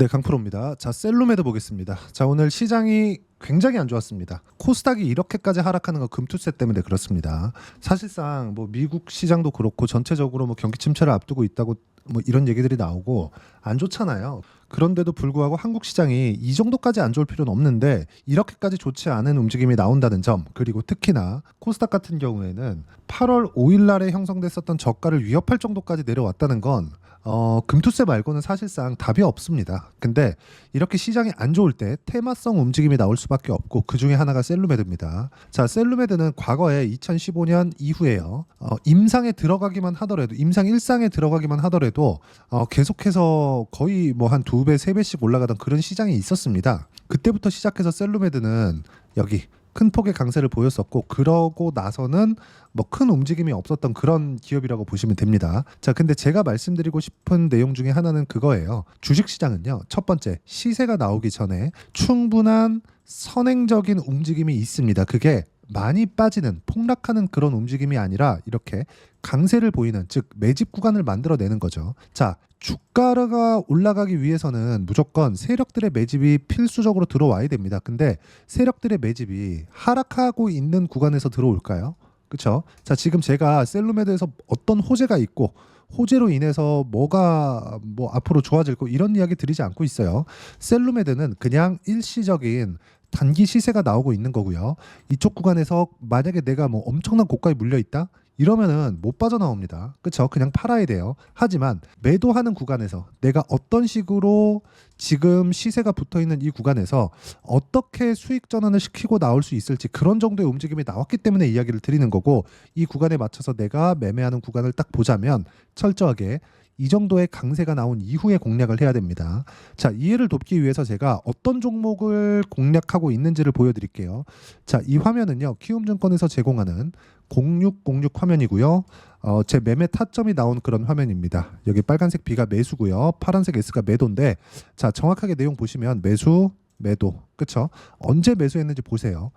네, 강프로입니다. 자, 셀루메드 보겠습니다. 자, 오늘 시장이 굉장히 안 좋았습니다. 코스닥이 이렇게까지 하락하는 건 금투세 때문에 그렇습니다. 사실상 뭐 미국 시장도 그렇고 전체적으로 뭐 경기 침체를 앞두고 있다고 뭐 이런 얘기들이 나오고 안 좋잖아요. 그런데도 불구하고 한국 시장이 이 정도까지 안 좋을 필요는 없는데 이렇게까지 좋지 않은 움직임이 나온다는 점, 그리고 특히나 코스닥 같은 경우에는 8월 5일 날에 형성됐었던 저가를 위협할 정도까지 내려왔다는 건 금투세 말고는 사실상 답이 없습니다. 근데 이렇게 시장이 안 좋을 때 테마성 움직임이 나올 수밖에 없고 그 중에 하나가 셀루메드입니다. 자, 셀루메드는 과거에 2015년 이후에요. 임상에 들어가기만 하더라도, 임상 1상에 들어가기만 하더라도 계속해서 거의 뭐 한 2배, 3배씩 올라가던 그런 시장이 있었습니다. 그때부터 시작해서 셀루메드는 여기 큰 폭의 강세를 보였었고, 그러고 나서는 뭐 큰 움직임이 없었던 그런 기업이라고 보시면 됩니다. 자, 근데 제가 말씀드리고 싶은 내용 중에 하나는 그거예요. 주식시장은요, 첫 번째 시세가 나오기 전에 충분한 선행적인 움직임이 있습니다. 그게 많이 빠지는, 폭락하는 그런 움직임이 아니라 이렇게 강세를 보이는, 즉 매집 구간을 만들어내는 거죠. 자, 주가가 올라가기 위해서는 무조건 세력들의 매집이 필수적으로 들어와야 됩니다. 근데 세력들의 매집이 하락하고 있는 구간에서 들어올까요? 그렇죠? 자, 지금 제가 셀루메드에서 어떤 호재가 있고 호재로 인해서 뭐가 뭐 앞으로 좋아질 거 이런 이야기 드리지 않고 있어요. 셀루메드는 그냥 일시적인 단기 시세가 나오고 있는 거고요. 이쪽 구간에서 만약에 내가 뭐 엄청난 고가에 물려 있다? 이러면은 못 빠져나옵니다. 그렇죠? 그냥 팔아야 돼요. 하지만 매도하는 구간에서 내가 어떤 식으로 지금 시세가 붙어 있는 이 구간에서 어떻게 수익 전환을 시키고 나올 수 있을지, 그런 정도의 움직임이 나왔기 때문에 이야기를 드리는 거고, 이 구간에 맞춰서 내가 매매하는 구간을 딱 보자면 철저하게 이 정도의 강세가 나온 이후에 공략을 해야 됩니다. 자, 이해를 돕기 위해서 제가 어떤 종목을 공략하고 있는지를 보여드릴게요. 자, 이 화면은요, 키움증권에서 제공하는 0606 화면이고요. 제 매매 타점이 나온 그런 화면입니다. 여기 빨간색 B가 매수고요, 파란색 S가 매도인데, 자, 정확하게 내용 보시면 매수, 매도, 그쵸? 언제 매수했는지 보세요.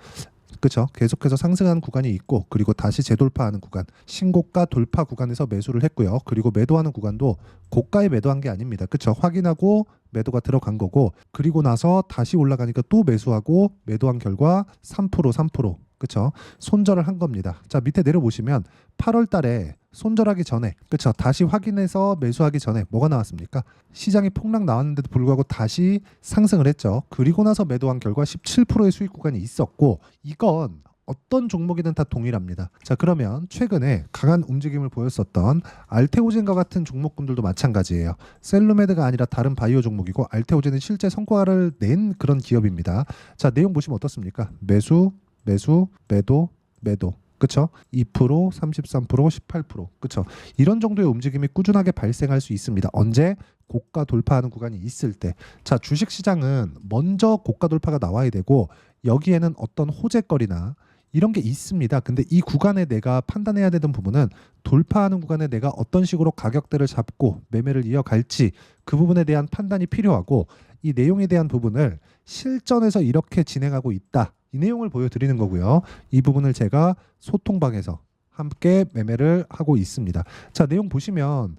그렇죠. 계속해서 상승하는 구간이 있고, 그리고 다시 재돌파하는 구간, 신고가 돌파 구간에서 매수를 했고요. 그리고 매도하는 구간도 고가에 매도한 게 아닙니다. 그렇죠. 확인하고 매도가 들어간 거고, 그리고 나서 다시 올라가니까 또 매수하고 매도한 결과 3%, 그렇죠. 손절을 한 겁니다. 자, 밑에 내려보시면 8월 달에 손절하기 전에, 그렇죠, 다시 확인해서 매수하기 전에 뭐가 나왔습니까? 시장이 폭락 나왔는데도 불구하고 다시 상승을 했죠. 그리고 나서 매도한 결과 17%의 수익 구간이 있었고, 이건 어떤 종목이든 다 동일합니다. 자, 그러면 최근에 강한 움직임을 보였었던 알테오젠과 같은 종목군들도 마찬가지예요. 셀루메드가 아니라 다른 바이오 종목이고, 알테오젠은 실제 성과를 낸 그런 기업입니다. 자, 내용 보시면 어떻습니까? 매수, 매수, 매도, 매도. 그쵸? 2%, 33%, 18%. 그쵸? 이런 정도의 움직임이 꾸준하게 발생할 수 있습니다. 언제? 고가 돌파하는 구간이 있을 때. 자, 주식 시장은 먼저 고가 돌파가 나와야 되고, 여기에는 어떤 호재거리나 이런 게 있습니다. 근데 이 구간에 내가 판단해야 되는 부분은, 돌파하는 구간에 내가 어떤 식으로 가격대를 잡고 매매를 이어갈지, 그 부분에 대한 판단이 필요하고, 이 내용에 대한 부분을 실전에서 이렇게 진행하고 있다, 이 내용을 보여드리는 거고요. 이 부분을 제가 소통방에서 함께 매매를 하고 있습니다. 자, 내용 보시면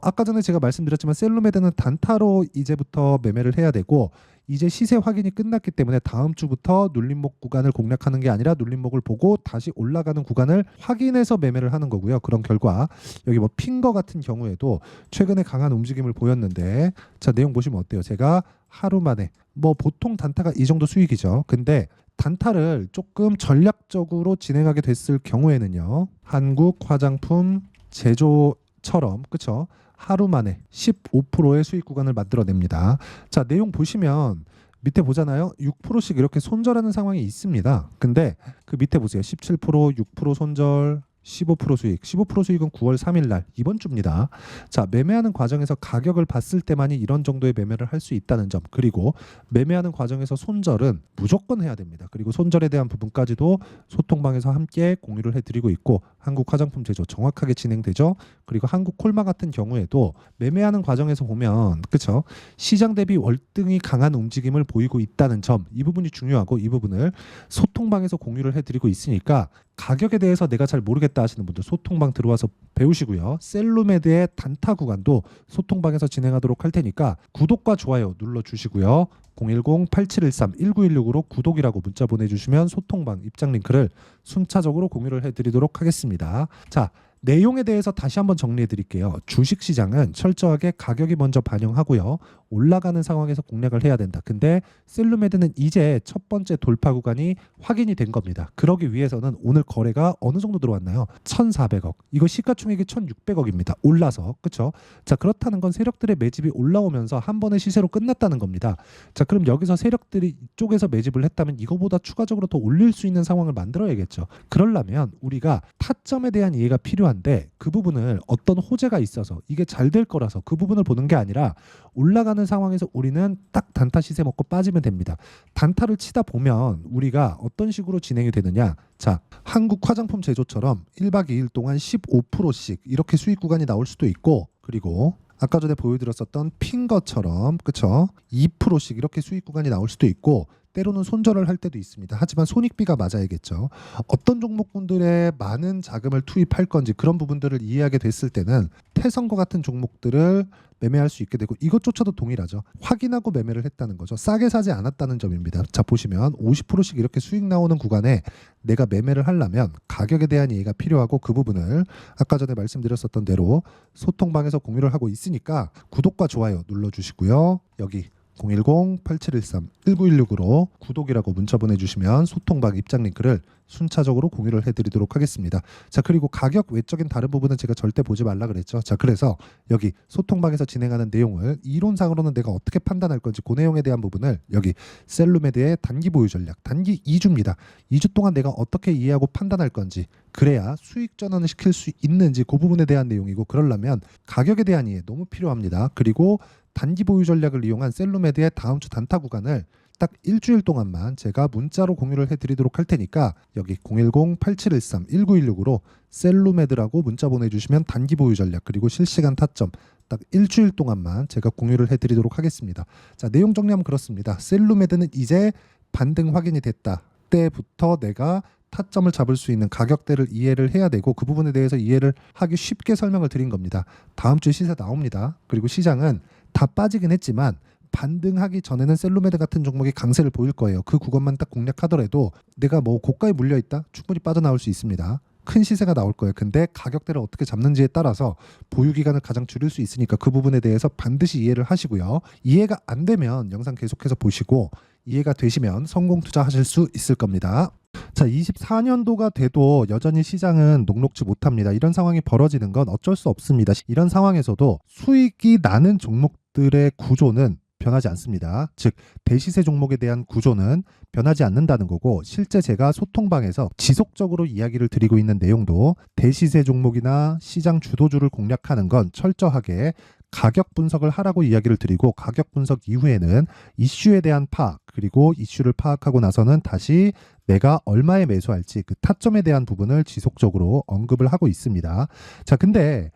아까 전에 제가 말씀드렸지만 셀루메드는 단타로 이제부터 매매를 해야 되고, 이제 시세 확인이 끝났기 때문에 다음 주부터 눌림목 구간을 공략하는 게 아니라 눌림목을 보고 다시 올라가는 구간을 확인해서 매매를 하는 거고요. 그런 결과 여기 뭐 핀거 같은 경우에도 최근에 강한 움직임을 보였는데, 자, 내용 보시면 어때요? 제가 하루 만에, 뭐 보통 단타가 이 정도 수익이죠. 근데 단타를 조금 전략적으로 진행하게 됐을 경우에는요, 한국 화장품 제조처럼, 그쵸, 하루 만에 15%의 수익 구간을 만들어냅니다. 자, 내용 보시면 밑에 보잖아요. 6%씩 이렇게 손절하는 상황이 있습니다. 근데 그 밑에 보세요. 17%, 6% 손절, 15% 수익. 15% 수익은 9월 3일 날, 이번 주입니다. 자, 매매하는 과정에서 가격을 봤을 때만이 이런 정도의 매매를 할 수 있다는 점, 그리고 매매하는 과정에서 손절은 무조건 해야 됩니다. 그리고 손절에 대한 부분까지도 소통방에서 함께 공유를 해드리고 있고, 한국 화장품 제조 정확하게 진행되죠. 그리고 한국 콜마 같은 경우에도 매매하는 과정에서 보면, 그쵸, 시장 대비 월등히 강한 움직임을 보이고 있다는 점, 이 부분이 중요하고, 이 부분을 소통방에서 공유를 해드리고 있으니까 가격에 대해서 내가 잘 모르겠다 하시는 분들 소통방 들어와서 배우시고요. 셀루메드의 단타 구간도 소통방에서 진행하도록 할 테니까 구독과 좋아요 눌러주시고요. 010-8713-1916으로 구독이라고 문자 보내주시면 소통방 입장 링크를 순차적으로 공유를 해드리도록 하겠습니다. 자, 내용에 대해서 다시 한번 정리해 드릴게요. 주식시장은 철저하게 가격이 먼저 반영하고요. 올라가는 상황에서 공략을 해야 된다. 근데 셀루메드는 이제 첫 번째 돌파 구간이 확인이 된 겁니다. 그러기 위해서는 오늘 거래가 어느 정도 들어왔나요? 1,400억. 이거 시가총액이 1,600억입니다. 올라서. 그렇죠? 자, 그렇다는 건 세력들의 매집이 올라오면서 한 번의 시세로 끝났다는 겁니다. 자, 그럼 여기서 세력들이 이쪽에서 매집을 했다면 이거보다 추가적으로 더 올릴 수 있는 상황을 만들어야겠죠. 그러려면 우리가 타점에 대한 이해가 필요한데 그 부분을 어떤 호재가 있어서 이게 잘 될 거라서 그 부분을 보는 게 아니라 올라가는 상황에서 우리는 딱 단타 시세 먹고 빠지면 됩니다. 단타를 치다 보면 우리가 어떤 식으로 진행이 되느냐. 자, 한국 화장품 제조처럼 1박 2일 동안 15%씩 이렇게 수익 구간이 나올 수도 있고, 그리고 아까 전에 보여드렸었던 핑거처럼 그쵸? 2%씩 이렇게 수익 구간이 나올 수도 있고, 때로는 손절을 할 때도 있습니다. 하지만 손익비가 맞아야겠죠. 어떤 종목군들에 많은 자금을 투입할 건지 그런 부분들을 이해하게 됐을 때는 태성과 같은 종목들을 매매할 수 있게 되고, 이것조차도 동일하죠. 확인하고 매매를 했다는 거죠. 싸게 사지 않았다는 점입니다. 자, 보시면 50%씩 이렇게 수익 나오는 구간에 내가 매매를 하려면 가격에 대한 이해가 필요하고, 그 부분을 아까 전에 말씀드렸었던 대로 소통방에서 공유를 하고 있으니까 구독과 좋아요 눌러주시고요. 여기 010-8713-1916으로 구독이라고 문자 보내주시면 소통방 입장 링크를 순차적으로 공유를 해드리도록 하겠습니다. 자, 그리고 가격 외적인 다른 부분은 제가 절대 보지 말라 그랬죠. 자, 그래서 여기 소통방에서 진행하는 내용을 이론상으로는 내가 어떻게 판단할 건지 그 내용에 대한 부분을 여기 셀루메드의 단기 보유 전략, 단기 2주입니다. 2주 동안 내가 어떻게 이해하고 판단할 건지, 그래야 수익 전환을 시킬 수 있는지 그 부분에 대한 내용이고, 그러려면 가격에 대한 이해 너무 필요합니다. 그리고 단기 보유 전략을 이용한 셀루메드의 다음 주 단타 구간을 딱 일주일 동안만 제가 문자로 공유를 해드리도록 할 테니까 여기 010-8713-1916으로 셀루메드라고 문자 보내주시면 단기 보유 전략 그리고 실시간 타점 딱 일주일 동안만 제가 공유를 해드리도록 하겠습니다. 자, 내용 정리하면 그렇습니다. 셀루메드는 이제 반등 확인이 됐다. 때부터 내가 타점을 잡을 수 있는 가격대를 이해를 해야 되고, 그 부분에 대해서 이해를 하기 쉽게 설명을 드린 겁니다. 다음 주에 시세 나옵니다. 그리고 시장은 다 빠지긴 했지만 반등하기 전에는 셀루메드 같은 종목이 강세를 보일 거예요. 그 구간만 딱 공략하더라도 내가 뭐 고가에 물려 있다? 충분히 빠져나올 수 있습니다. 큰 시세가 나올 거예요. 근데 가격대를 어떻게 잡는지에 따라서 보유 기간을 가장 줄일 수 있으니까 그 부분에 대해서 반드시 이해를 하시고요. 이해가 안 되면 영상 계속해서 보시고, 이해가 되시면 성공 투자하실 수 있을 겁니다. 자, 24년도가 돼도 여전히 시장은 녹록지 못합니다. 이런 상황이 벌어지는 건 어쩔 수 없습니다. 이런 상황에서도 수익이 나는 종목들의 구조는 변하지 않습니다. 즉, 대시세 종목에 대한 구조는 변하지 않는다는 거고, 실제 제가 소통방에서 지속적으로 이야기를 드리고 있는 내용도 대시세 종목이나 시장 주도주를 공략하는 건 철저하게 가격 분석을 하라고 이야기를 드리고, 가격 분석 이후에는 이슈에 대한 파악, 그리고 이슈를 파악하고 나서는 다시 내가 얼마에 매수할지 그 타점에 대한 부분을 지속적으로 언급을 하고 있습니다. 자, 근데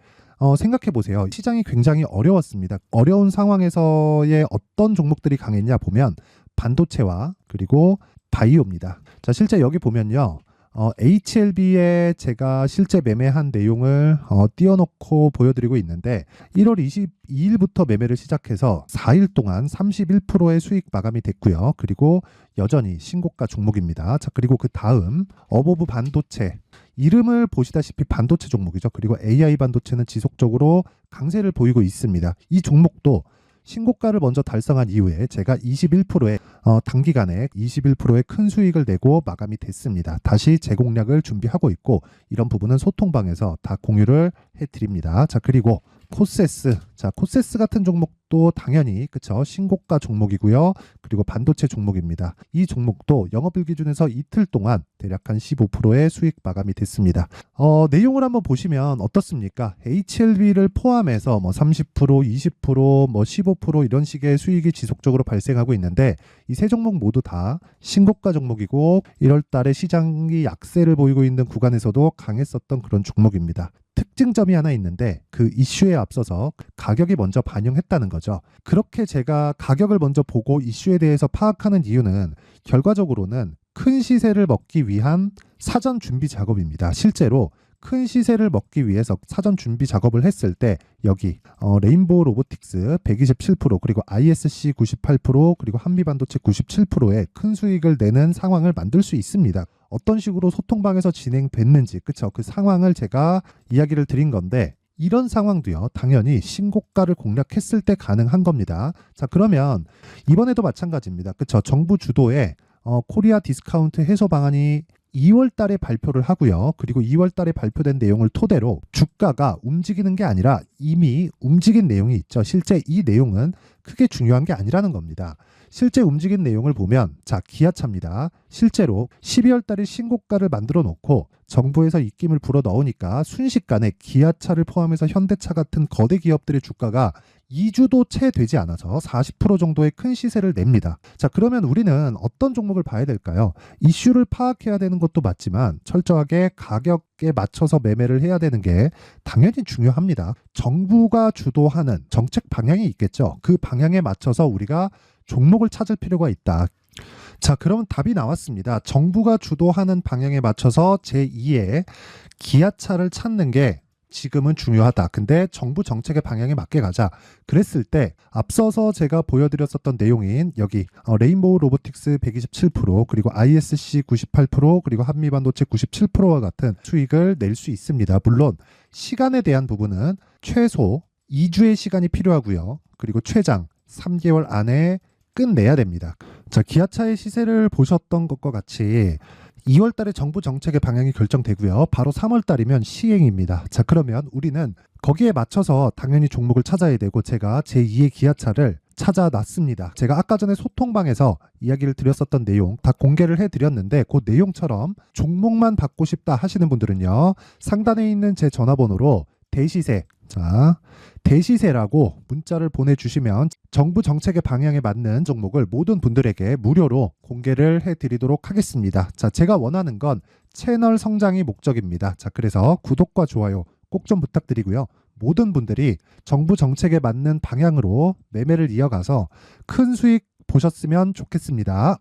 생각해 보세요. 시장이 굉장히 어려웠습니다. 어려운 상황에서의 어떤 종목들이 강했냐 보면 반도체와 그리고 바이오입니다. 자, 실제 여기 보면요. HLB에 제가 실제 매매한 내용을 띄워놓고 보여드리고 있는데, 1월 22일부터 매매를 시작해서 4일 동안 31%의 수익 마감이 됐고요. 그리고 여전히 신고가 종목입니다. 자, 그리고 그 다음 어보브 반도체, 이름을 보시다시피 반도체 종목이죠. 그리고 AI 반도체는 지속적으로 강세를 보이고 있습니다. 이 종목도 신고가를 먼저 달성한 이후에 제가 21%의 단기간에 21%의 큰 수익을 내고 마감이 됐습니다. 다시 재공략을 준비하고 있고, 이런 부분은 소통방에서 다 공유를 해드립니다. 자, 그리고 코세스. 자, 코세스 같은 종목도 당연히 그쵸, 신고가 종목이고요. 그리고 반도체 종목입니다. 이 종목도 영업일 기준에서 이틀 동안 대략 한 15%의 수익 마감이 됐습니다. 내용을 한번 보시면 어떻습니까? HLB를 포함해서 뭐 30%, 20%, 뭐 15% 이런 식의 수익이 지속적으로 발생하고 있는데, 이 세 종목 모두 다 신고가 종목이고 1월 달에 시장이 약세를 보이고 있는 구간에서도 강했었던 그런 종목입니다. 특징점이 하나 있는데, 그 이슈에 앞서서 가격이 먼저 반영했다는 거죠. 그렇게 제가 가격을 먼저 보고 이슈에 대해서 파악하는 이유는 결과적으로는 큰 시세를 먹기 위한 사전 준비 작업입니다. 실제로 큰 시세를 먹기 위해서 사전 준비 작업을 했을 때 여기 레인보우 로보틱스 127% 그리고 ISC 98% 그리고 한미반도체 97%의 큰 수익을 내는 상황을 만들 수 있습니다. 어떤 식으로 소통방에서 진행됐는지 그쵸? 그 상황을 제가 이야기를 드린 건데 이런 상황도요 당연히 신고가를 공략했을 때 가능한 겁니다. 자 그러면 이번에도 마찬가지입니다. 그쵸? 정부 주도의 코리아 디스카운트 해소 방안이 2월 달에 발표를 하고요. 그리고 2월 달에 발표된 내용을 토대로 주가가 움직이는 게 아니라 이미 움직인 내용이 있죠. 실제 이 내용은 크게 중요한 게 아니라는 겁니다. 실제 움직인 내용을 보면 자 기아차입니다. 실제로 12월 달에 신고가를 만들어 놓고 정부에서 입김을 불어 넣으니까 순식간에 기아차를 포함해서 현대차 같은 거대 기업들의 주가가 2주도 채 되지 않아서 40% 정도의 큰 시세를 냅니다. 자 그러면 우리는 어떤 종목을 봐야 될까요? 이슈를 파악해야 되는 것도 맞지만 철저하게 가격에 맞춰서 매매를 해야 되는 게 당연히 중요합니다. 정부가 주도하는 정책 방향이 있겠죠. 그 방향에 맞춰서 우리가 종목을 찾을 필요가 있다. 자 그러면 답이 나왔습니다. 정부가 주도하는 방향에 맞춰서 제2의 기아차를 찾는 게 지금은 중요하다. 근데 정부 정책의 방향에 맞게 가자. 그랬을 때 앞서서 제가 보여드렸었던 내용인 여기 레인보우 로보틱스 127% 그리고 ISC 98% 그리고 한미반도체 97%와 같은 수익을 낼 수 있습니다. 물론 시간에 대한 부분은 최소 2주의 시간이 필요하고요. 그리고 최장 3개월 안에 끝내야 됩니다. 자, 기아차의 시세를 보셨던 것과 같이 2월 달에 정부 정책의 방향이 결정되고요. 바로 3월 달이면 시행입니다. 자, 그러면 우리는 거기에 맞춰서 당연히 종목을 찾아야 되고 제가 제2의 기아차를 찾아놨습니다. 제가 아까 전에 소통방에서 이야기를 드렸었던 내용 다 공개를 해드렸는데 그 내용처럼 종목만 받고 싶다 하시는 분들은요. 상단에 있는 제 전화번호로 대시세 자 대시세라고 문자를 보내주시면 정부 정책의 방향에 맞는 종목을 모든 분들에게 무료로 공개를 해드리도록 하겠습니다. 자, 제가 원하는 건 채널 성장이 목적입니다. 자, 그래서 구독과 좋아요 꼭 좀 부탁드리고요. 모든 분들이 정부 정책에 맞는 방향으로 매매를 이어가서 큰 수익 보셨으면 좋겠습니다.